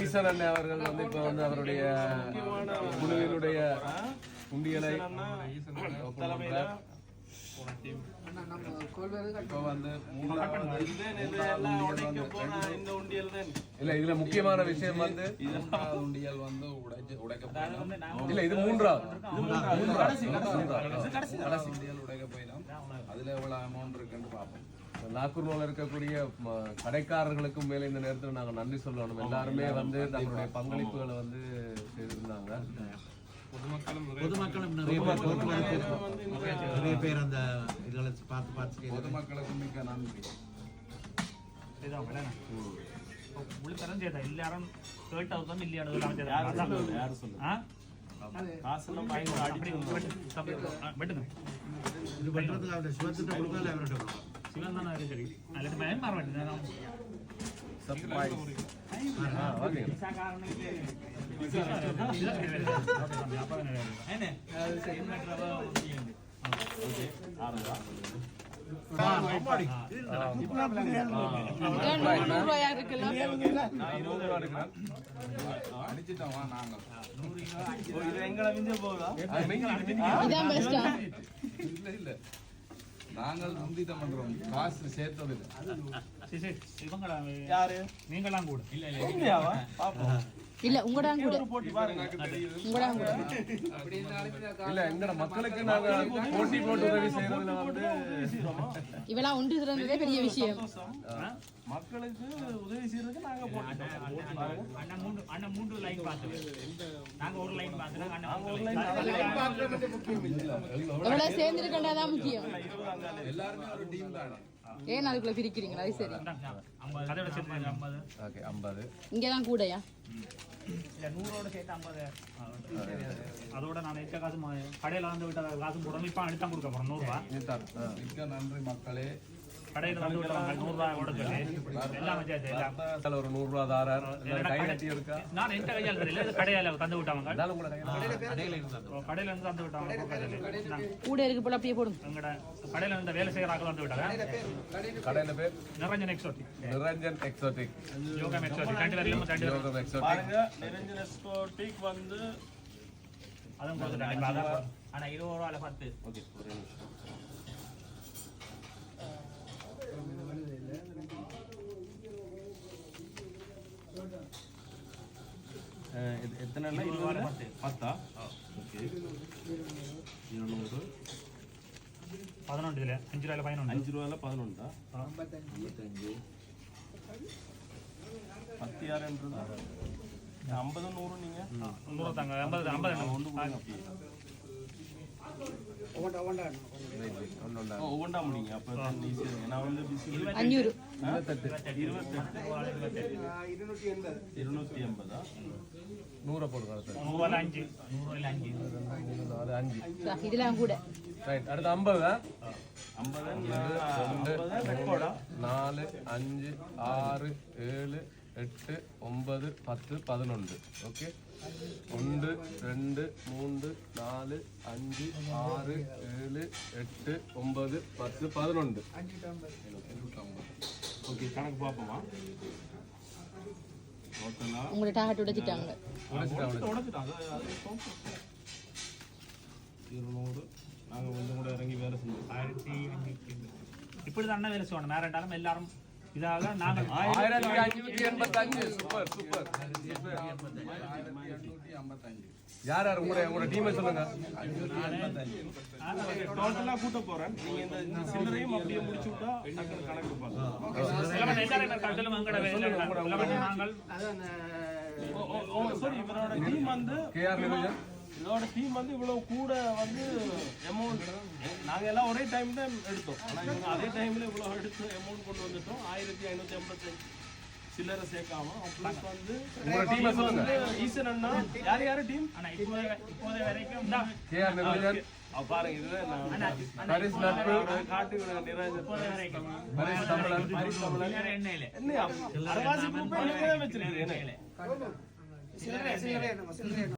ஈசன் அண்ணன் அவர்கள் இப்ப அவருடைய குழுவினுடைய உண்டியலை இல்ல இதுல முக்கியமான விஷயம் உண்டியல் இல்ல இது மூன்றாவது உண்டியல் உடைக்க போயிடும். அதுல எவ்வளவு அமௌண்ட் இருக்குன்னு பார்ப்போம். நாகூர்ல இருக்கக்கூடிய கடைக்காரர்களுக்கும் மேல இந்த நேரத்தில் நாங்க நன்றி சொல்லணும். எல்லாருமே தங்களுடைய பங்களிப்புகளை செய்திருந்தாங்க. பொதுமக்களும் நிறைய பேர் அந்த இதுகளை பார்த்து பொதுமக்களுக்கும் மிக்க நன்றி. எல்லாரும் கேட்டதுதான் இல்லையா சிவன் தானே சரி அல்லது மயம் மாற வேண்டியது நாங்கள் முந்திதான் பண்றோம். காசு சேர்த்தது நீங்களாம் கூட இல்ல உங்கடாங்க கூட இல்ல எங்கட மக்களுக்கு நாங்க போட்டி போட்டு உதவி செய்யறதுல இவெல்லாம் ஒன்று இருந்ததே பெரிய விஷயம். மக்களுக்கு உதவி செய்யறதுக்கு நாங்க அண்ணா மூன்று லைன் பார்த்தோம். நாங்க ஒரு லைன் பார்த்தோம். எவ்வளவு சேர்ந்திருக்கண்டாதான் முக்கியம். எல்லாருமே ஒரு டீம் தானே. ஏன் அதுக்குள்ள பிரிக்கிறீங்களா? அது சரி. ஓகே 50 இங்கதான் கூடயா? இல்ல 100ஓட சேர்த்து 50. அதோட நான் எச்ச காசு கடையில விட்ட காசு போடணும். இப்ப அனுப்பி கொடுக்க போறோம் 100 ரூபாய். மிக்க நன்றி மக்களே. கடையில விட்டவங்க 100 ரூபாய் ஓட சொல்லி எல்லாம் வச்சாச்சு. ஒரு 100 ரூபாய் தாரார் கை கட்டி இருக்கா? நான் எந்த கையால தெரியல. கடையில தந்து விட்டாங்க. கடையில இருந்து தந்து விட்டாங்க. கூட இருக்கு போல அப்படியே போடும். எங்கட கடையில இருந்து வேலை செய்யறாங்க வந்து விட்டாங்க. கடையில பேர் நிரஞ்சன் எக்ஸோட்டிக். நிரஞ்சன் எக்ஸோட்டிக். யோகம் எக்ஸோட்டிக். ரெண்டு பேர்லயும் ரெண்டு யோகம் எக்ஸோட்டிக். பாருங்க நிரஞ்சன் எக்ஸோட்டிக் அதான் போடுறாங்க. ஆனா 20 ரூபாயில 10. ஓகே ஒரு நிமிஷம். எத்தனை 10 ஓகே 200 11 இதுல 5 ரூபாயில 11 5 ரூபாயில 11 55 10 யார் என்றது 50 100 நீங்க 100 தாங்க 50 50 ஒன்று கொடுங்க. ஒவ்வொன்றா முடிங்க. அப்ப நான் 500 28 280 100 போடுங்க. 100 5 இதெல்லாம் கூட ரைட். அடுத்து 50 4 5 6 7 8 9 10 11 ஓகே 1 2 3 4 5 6 7 8 9 10 11 ஓகே கணக்கு பாப்போமா? உங்களோட டார்கெட் உடைச்சிட்டாங்க. உடைச்சிட்டாங்க. அது 200 நாங்க கொஞ்சம் கூட இறங்கி வேலை செஞ்சோம். 1500 இப்படி தான் வேலை செய்யணும். மேரண்டாலும் எல்லாரும் இதாக நாங்கள் 1585 சூப்பர் சூப்பர் 1555 யார் யார் உங்களோட டீமை சொல்லுங்க. 585 டோட்டலா கூட்ட போறேன். நீங்க இந்த சில்லறையும் அப்படியே முடிச்சு விட்டா டக்குனு கணக்கு பாருங்க. எல்லாரும் கட்டல மங்கட வேலை நாங்கள் சாரி இவரோட டீம் கேஆர் நிரஞ்சன் இதோட டீம் இவ்வளவு கூட அமௌண்ட் நாங்க எல்லாம் ஒரே டைம் தான் எடுத்தோம். ஆனா இவங்க அதே டைம்ல இவ்வளவு எடுத்து அமௌண்ட் கொண்டு வந்துட்டோம். 1585 சில்லறை சேர்க்காம பிளஸ் உங்க டீம் சொல்லுங்க. ஈசன் அண்ணா யார் யார் டீம்? அண்ணா இப்போதே வரைக்கும் கேஆர் நிரஞ்சன் பாருங்க இதுல நான் ஹரிஸ் நட்பு காட்டு நிரஞ்சன் இப்போதே வரைக்கும் ஹரிஸ் தமிழன் என்ன அரவாசி குரூப் நீங்க தான் வெச்சிருக்கீங்க. என்ன சில்லறை